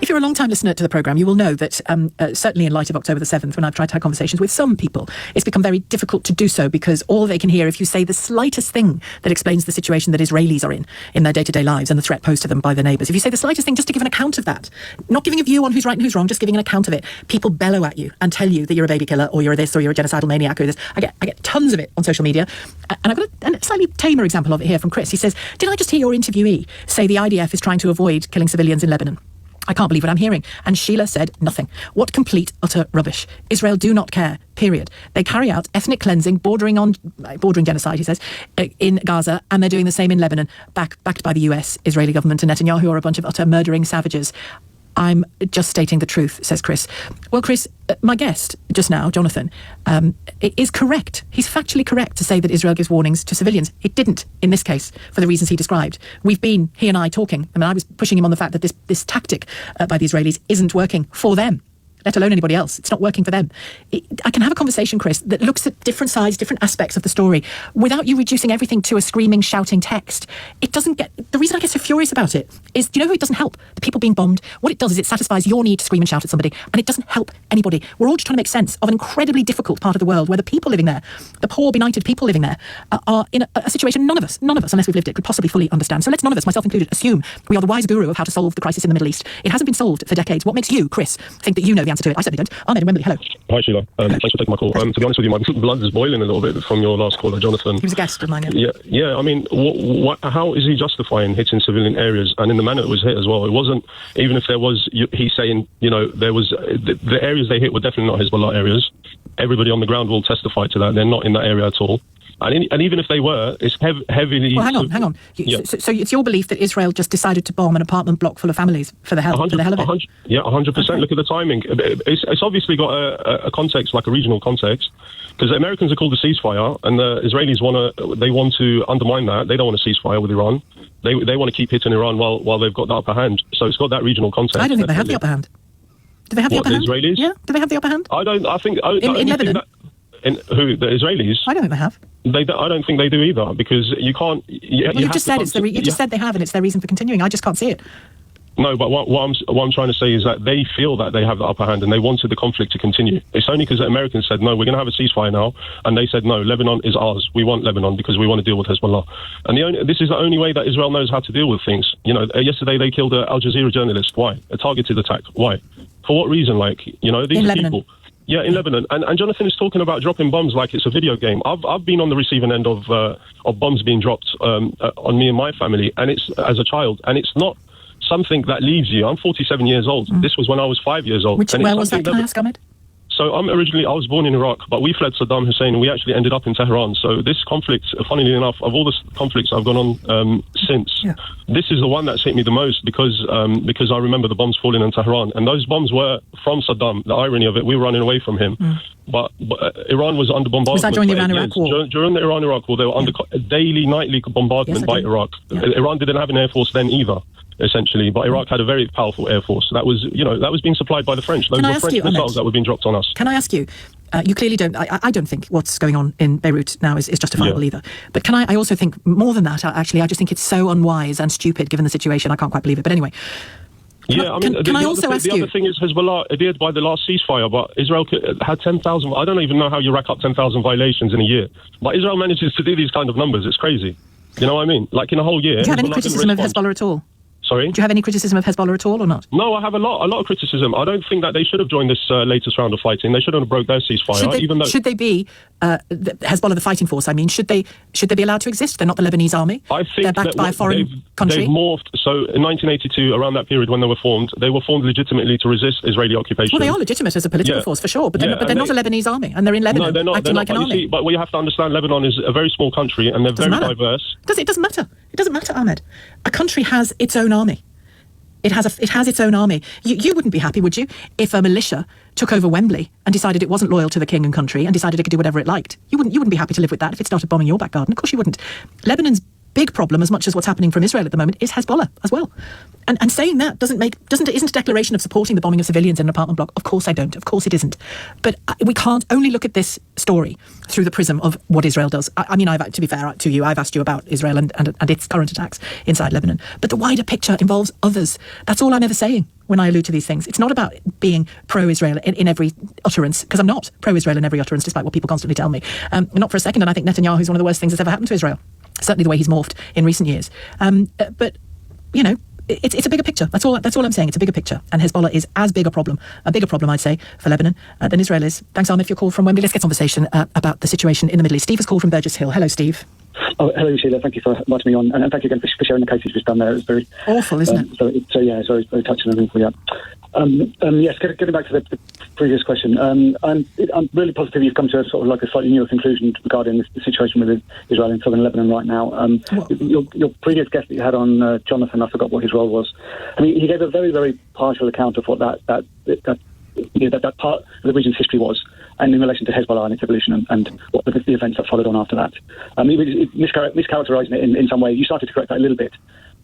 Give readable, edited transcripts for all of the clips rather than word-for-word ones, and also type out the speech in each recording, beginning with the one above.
If you're a long-time listener to the programme, you will know that certainly in light of October the 7th, when I've tried to have conversations with some people, it's become very difficult to do so because all they can hear, if you say the slightest thing that explains the situation that Israelis are in their day-to-day lives and the threat posed to them by their neighbours, if you say the slightest thing just to give an account of that, not giving a view on who's right and who's wrong, just giving an account of it, people bellow at you and tell you that you're a baby killer or you're this or you're a genocidal maniac or this. I get tons of it on social media. And I've got a slightly tamer example of it here from Chris. He says, did I just hear your interviewee say the IDF is trying to avoid killing civilians in Lebanon? I can't believe what I'm hearing. And Sheila said nothing. What complete, utter rubbish. Israel do not care, period. They carry out ethnic cleansing, bordering genocide, he says, in Gaza, and they're doing the same in Lebanon, backed by the US, Israeli government, and Netanyahu are a bunch of utter murdering savages. I'm just stating the truth, says Chris. Well, Chris, my guest just now, Jonathan, is correct. He's factually correct to say that Israel gives warnings to civilians. It didn't in this case for the reasons he described. We've been, he and I, talking. I mean, I was pushing him on the fact that this tactic by the Israelis isn't working for them, let alone anybody else. It's not working for them. I can have a conversation, Chris, that looks at different sides, different aspects of the story without you reducing everything to a screaming, shouting text. It doesn't get... The reason I get so furious about it is, do you know who it doesn't help? The people being bombed. What it does is it satisfies your need to scream and shout at somebody, and it doesn't help anybody. We're all just trying to make sense of an incredibly difficult part of the world where the people living there, the poor, benighted people living there, are in a situation none of us, unless we've lived it, could possibly fully understand. So let's none of us, myself included, assume we are the wise guru of how to solve the crisis in the Middle East. It hasn't been solved for decades. What makes you, Chris, think that you know the answer to it? I certainly don't. Ahmed in Wembley, hello. Hi, Sheila. Thanks for taking my call. To be honest with you, my blood is boiling a little bit from your last caller, Jonathan. He was a guest of mine, Yeah. I mean, how is he justifying hitting civilian areas and in the manner it was hit as well? It wasn't, even if there was, he's saying, there was, the areas they hit were definitely not Hezbollah areas. Everybody on the ground will testify to that. They're not in that area at all. And even if they were, it's heavily... Well, hang on. So it's your belief that Israel just decided to bomb an apartment block full of families for the hell of it? 100%. Okay. Look at the timing. It's obviously got a context, like a regional context, because the Americans are called a ceasefire, and the Israelis want to undermine that. They don't want a ceasefire with Iran. They want to keep hitting Iran while they've got the upper hand. So it's got that regional context. I don't think they have the upper hand. Do they have the upper hand? The Israelis? Yeah. Do they have the upper hand? I think... In Lebanon? Who? The Israelis? I don't think they have. I don't think they do either, because you can't... You just said they have, and it's their reason for continuing. I just can't see it. No, but what I'm trying to say is that they feel that they have the upper hand, and they wanted the conflict to continue. It's only because the Americans said, no, we're going to have a ceasefire now, and they said, no, Lebanon is ours. We want Lebanon because we want to deal with Hezbollah. And this is the only way that Israel knows how to deal with things. Yesterday they killed an Al Jazeera journalist. Why? A targeted attack. Why? For what reason? These in are Lebanon. people... Yeah, in Lebanon. And Jonathan is talking about dropping bombs like it's a video game. I've been on the receiving end of bombs being dropped on me and my family, and it's as a child, and it's not something that leaves you. I'm 47 years old. This was when I was 5 years old. Where was that, can I ask, Ahmed? So I was born in Iraq, but we fled Saddam Hussein, and we actually ended up in Tehran. So this conflict, funnily enough, of all the conflicts I've gone on since, this is the one that's hit me the most because I remember the bombs falling in Tehran. And those bombs were from Saddam. The irony of it, we were running away from him. But Iran was under bombardment. Was that during the Iran-Iraq war? During the Iran-Iraq war, they were under daily, nightly bombardment by Iraq. Iran didn't have an air force then either, essentially, but Iraq had a very powerful air force that was being supplied by the French. Those were French missiles that were being dropped on us. Can I ask you? You clearly don't. I don't think what's going on in Beirut now is justifiable either. But I also think more than that. Actually, I just think it's so unwise and stupid given the situation. I can't quite believe it. But anyway. The other thing is Hezbollah adhered by the last ceasefire, but Israel had 10,000. I don't even know how you rack up 10,000 violations in a year. But Israel manages to do these kind of numbers. It's crazy. You know what I mean? Like in a whole year. Do you have any criticism of Hezbollah at all? Sorry? Do you have any criticism of Hezbollah at all or not? No, I have a lot of criticism. I don't think that they should have joined this latest round of fighting. They shouldn't have broke their ceasefire. Should they be Hezbollah, the fighting force? I mean, should they be allowed to exist? They're not the Lebanese army. I think they're backed by a foreign country. They've morphed. So in 1982, around that period when they were formed legitimately to resist Israeli occupation. Well, they are legitimate as a political force for sure, but they're not a Lebanese army, and they're in Lebanon. No, they're not. Acting like an army. But we have to understand, Lebanon is a very small country, and they're very diverse. It doesn't matter. It doesn't matter, Ahmed. A country has its own army. It has its own army. You wouldn't be happy, would you, if a militia took over Wembley and decided it wasn't loyal to the king and country and decided it could do whatever it liked? You wouldn't be happy to live with that if it started bombing your back garden. Of course you wouldn't. Lebanon's big problem, as much as what's happening from Israel at the moment, is Hezbollah as well. And saying that isn't a declaration of supporting the bombing of civilians in an apartment block. Of course I don't. Of course it isn't. But we can't only look at this story through the prism of what Israel does. I mean, to be fair to you, I've asked you about Israel and its current attacks inside Lebanon. But the wider picture involves others. That's all I'm ever saying when I allude to these things. It's not about being pro-Israel in every utterance, because I'm not pro-Israel in every utterance, despite what people constantly tell me. Not for a second. And I think Netanyahu is one of the worst things that's ever happened to Israel. Certainly the way he's morphed in recent years. But, you know, it's a bigger picture. That's all I'm saying. It's a bigger picture. And Hezbollah is a bigger problem, I'd say, for Lebanon than Israel is. Thanks, Ahmed, for your call from Wembley. Let's get conversation about the situation in the Middle East. Steve has called from Burgess Hill. Hello, Steve. Oh, hello, Sheila. Thank you for inviting me on, and thank you again for sharing the case you've just done there. It was very awful, isn't it? So yeah, it's very touching and meaningful. Yeah. Yes, getting back to the previous question, I'm really positive you've come to a sort of like a slightly newer conclusion regarding the situation with Israel in southern Lebanon right now. Your previous guest that you had on, Jonathan, I forgot what his role was. I mean, he gave a very, very partial account of what that part of the region's history was, and in relation to Hezbollah and its evolution and what the events that followed on after that. Mischaracterising it in some way. You started to correct that a little bit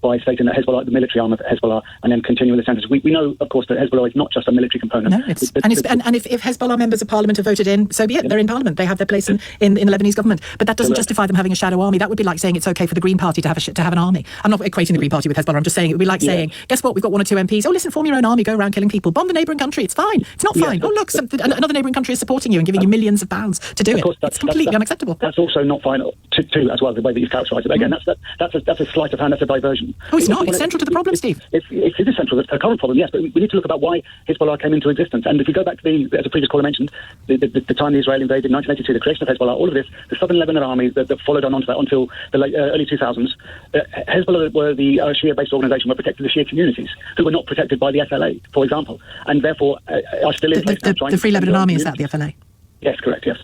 by stating that Hezbollah, the military arm of Hezbollah, and then continuing the sentence. We know, of course, that Hezbollah is not just a military component. No, if Hezbollah members of parliament are voted in, so be it. They're in parliament. They have their place in the Lebanese government. But that doesn't justify them having a shadow army. That would be like saying it's okay for the Green Party to have an army. I'm not equating the Green Party with Hezbollah. I'm just saying it would be like saying, guess what? We've got one or two MPs. Oh, listen, form your own army. Go around killing people. Bomb the neighbouring country. It's fine. It's not fine. Oh, look, another neighbouring country is supporting you and giving you millions of pounds to do it. It's completely unacceptable. That's also not fine too, as well, the way that you've characterised it. Again, that's a sleight of hand. That's a diversion. Oh, it's not. It's central to the problem, Steve. It is central to the current problem, yes, but we need to look about why Hezbollah came into existence. And if you go back to as a previous caller mentioned, the time Israel invaded, 1982, the creation of Hezbollah, all of this, the Southern Lebanon army that followed on to that until the early 2000s, Hezbollah were the Shia-based organisation that protected the Shia communities, who were not protected by the FLA, for example, and therefore are still in place. The Free Lebanon Army, is that the FLA? Yes, correct, yes.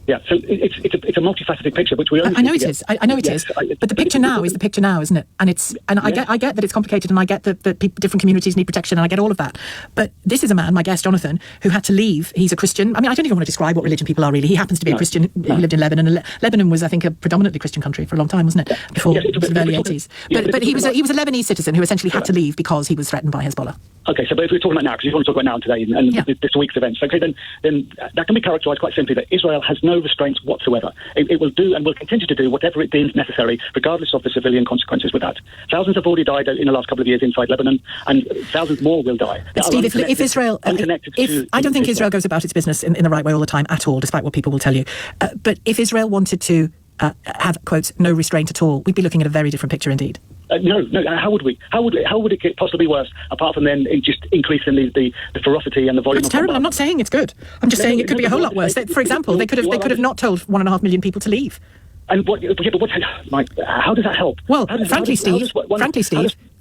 Yeah, so it's a multifaceted picture, which we only I know it is. I know it is. But the picture now is the picture now, isn't it? And I get that it's complicated, and I get that different communities need protection, and I get all of that. But this is a man, my guest, Jonathan, who had to leave. He's a Christian. I mean, I don't even want to describe what religion people are, really. He happens to be a Christian. He lived in Lebanon, and Lebanon was, I think, a predominantly Christian country for a long time, wasn't it? Before the early 80s. But he was a Lebanese citizen who essentially had to leave because he was threatened by Hezbollah. Okay, so but if we're talking about now, because you want to talk about now and today and this week's events, okay, then that can be characterised quite simply that Israel has no restraints whatsoever. It will do and will continue to do whatever it deems necessary, regardless of the civilian consequences with that. Thousands have already died in the last couple of years inside Lebanon, and thousands more will die. But Steve, if Israel, I don't think Israel goes about its business in the right way all the time at all, despite what people will tell you. But if Israel wanted to have, quotes, no restraint at all, we'd be looking at a very different picture indeed. No. How would we? How would it get possibly worse? Apart from then just increasing the ferocity and the volume. It's terrible. I'm not saying it's good. I'm just saying it could be a whole lot worse. For example, they could have not told 1.5 million people to leave. And how does that help? Well, frankly, Steve,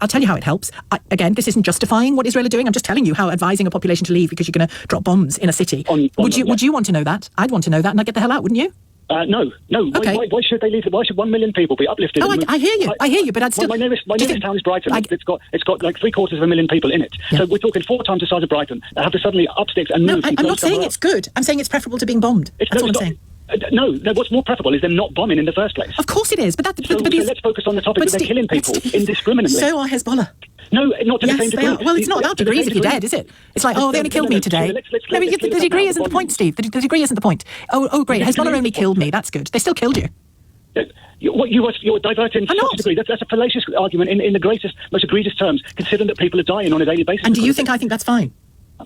I'll tell you how it helps. Again, this isn't justifying what Israel are doing. I'm just telling you how advising a population to leave because you're going to drop bombs in a city. Would you want to know that? I'd want to know that, and I'd get the hell out, wouldn't you? No. Okay. Why should they leave? Why should 1 million people be uplifted? Oh, I hear you, but I'd still... My nearest town is Brighton. It's got like 750,000 people in it. Yeah. So we're talking 4 times the size of Brighton. They have to suddenly up sticks and move. I'm not saying it's good. I'm saying it's preferable to being bombed. That's what I'm saying. No, what's more preferable is them not bombing in the first place. Of course it is, but let's focus on the topic that they're killing people indiscriminately. So are Hezbollah. No, not to the same degree. Well, it's not about degrees if you're dead, is it? It's like, they only killed me today. The degree isn't the point, Steve. The degree isn't the point. Oh, great, Hezbollah only killed me. That's good. They still killed you. You're diverting to such a degree. That's a fallacious argument in the greatest, most egregious terms, considering that people are dying on a daily basis. And do you think I think that's fine?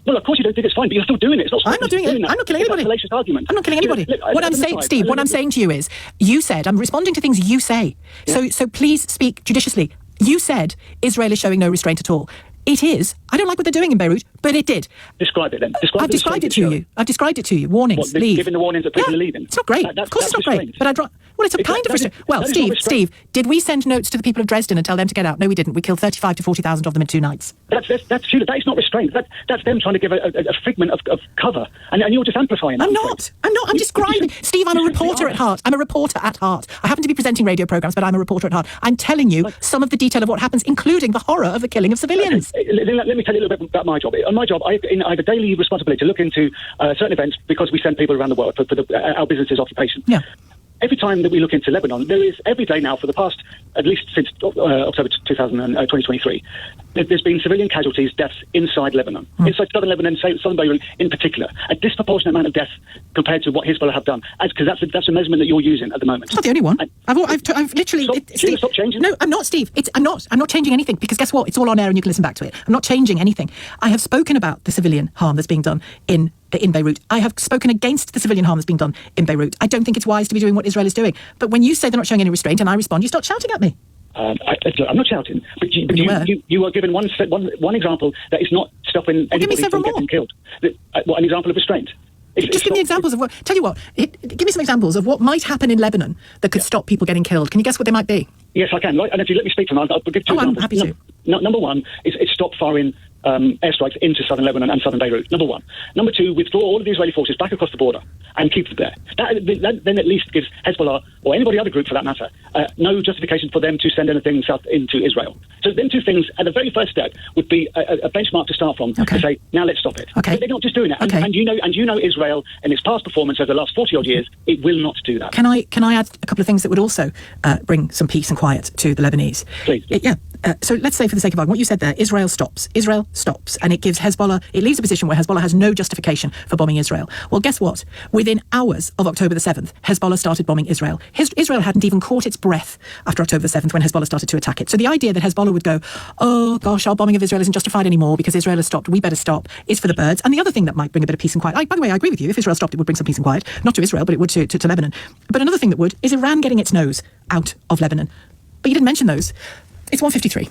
Well, of course you don't think it's fine, but you're still doing it. It's not. I'm not doing it. I'm not killing anybody. It's a fallacious argument. I'm not killing anybody. What I'm saying, Steve, what I'm saying to you is, you said, I'm responding to things you say. Yeah. So please speak judiciously. You said Israel is showing no restraint at all. It is. I don't like what they're doing in Beirut, but it did. Describe it then. I've described it to you. I've described it to you. Warnings, leave. Giving the warnings that people are leaving. It's not great. Of course it's not great. But it's a kind of restraint. Well, Steve, did we send notes to the people of Dresden and tell them to get out? No, we didn't. We killed 35 to 40,000 of them in 2 nights. That is not restraint. That's them trying to give a figment of cover. And you're just amplifying that. I'm not. I'm describing. Steve, I'm a reporter at heart. I happen to be presenting radio programmes, but I'm a reporter at heart. I'm telling you some of the detail of what happens, including the horror of the killing of civilians. Let me tell you a little bit about my job. On my job, I have a daily responsibility to look into certain events because we send people around the world for our business's occupation. Yeah. every time that we look into Lebanon, there is every day now for the past, at least since October 2023, there's been civilian casualties, deaths inside Lebanon, inside Southern Lebanon, Southern Beirut in particular, a disproportionate amount of deaths compared to what Hezbollah have done. Because that's a measurement that you're using at the moment. It's not the only one. I've literally... Stop changing. No, I'm not, Steve. I'm not changing anything, because guess what? It's all on air and you can listen back to it. I'm not changing anything. I have spoken about the civilian harm that's being done in Beirut. I have spoken against the civilian harm that's being done in Beirut. I don't think it's wise to be doing what Israel is doing. But when you say they're not showing any restraint and I respond, you start shouting at me. I'm not shouting, but you are given one example that is not stopping anybody from getting killed. An example of restraint. Just give me examples of what... Tell you what, give me some examples of what might happen in Lebanon that could stop people getting killed. Can you guess what they might be? Yes, I can. Right? And if you let me speak for them, I'll give two examples. I'm happy to. Number one is stop firing airstrikes into southern Lebanon and southern Beirut. Number one. Number two, withdraw all of the Israeli forces back across the border and keep them there. That then at least gives Hezbollah, or anybody other group for that matter, no justification for them to send anything south into Israel. So them two things, at the very first step, would be a benchmark to start from to say, now let's stop it. Okay. But they're not just doing it. Okay. And you know Israel and its past performance over the last 40-odd years, it will not do that. Can I add a couple of things that would also bring some peace and quiet to the Lebanese? Please. So let's say, for the sake of argument, what you said there, Israel stops, and it gives Hezbollah, it leaves a position where Hezbollah has no justification for bombing Israel. Well, guess what? Within hours of October the 7th, Hezbollah started bombing Israel. Israel hadn't even caught its breath after October the 7th when Hezbollah started to attack it. So the idea that Hezbollah would go, oh gosh, our bombing of Israel isn't justified anymore because Israel has stopped, we better stop, is for the birds. And the other thing that might bring a bit of peace and quiet, by the way, I agree with you, if Israel stopped, it would bring some peace and quiet, not to Israel, but it would to Lebanon. But another thing that would is Iran getting its nose out of Lebanon. But you didn't mention those. It's 1:53.